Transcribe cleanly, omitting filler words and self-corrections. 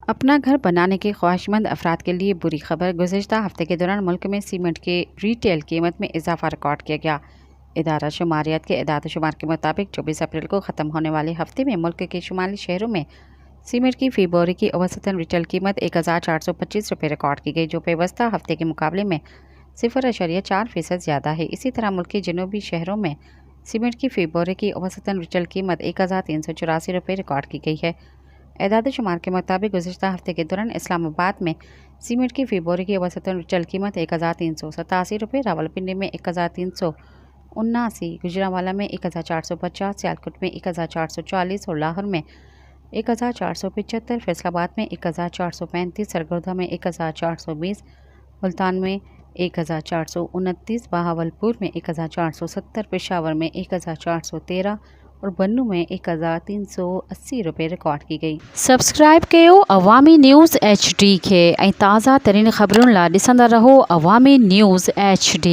अपना घर बनाने के ख्वाहिशमंद अफराद के लिए बुरी खबर। गुज़िश्ता हफ्ते के दौरान मुल्क में सीमेंट की रिटेल कीमत में इजाफा रिकॉर्ड किया गया। इदारा शुमारियात के इदाद शुमार के मुताबिक 24 अप्रैल को ख़त्म होने वाले हफ्ते में मुल्क के शुमाली शहरों में सीमेंट की फ़ी बोरी की औसतन रिटेल कीमत 1425 रुपये रिकॉर्ड की गई, जो पेवस्ता हफ्ते के मुकाबले में 0.4% ज़्यादा है। इसी तरह मुल्क के जनूबी शहरों में सीमेंट की फ़ी बोरे की औसतन रिटेल कीमत 1384 रुपये रिकॉर्ड की गई है। एदाद शुमार के मुताबिक गुज़िश्ता हफ्ते के दौरान इस्लामाबाद में सीमेंट की फ़ी बोरे की औसतन रिटेल कीमत 1387 रुपये, रावलपिंडी में 1379, गुजरांवाला में 1450, सियालकोट में 1440 और लाहौर में 1475, फैसलाबाद में 1435, सरगोधा में 1420, मुल्तान में 1429, बहावलपुर में 1470, पेशावर में 1413 और बन्नू में 1380 रुपये रिकॉर्ड की गई। सब्सक्राइब कयो अवामी न्यूज़ HD के ऐं ताज़ा तरीन ख़बरुनि लाइ ॾिसंदा रहो अवामी न्यूज़ HD।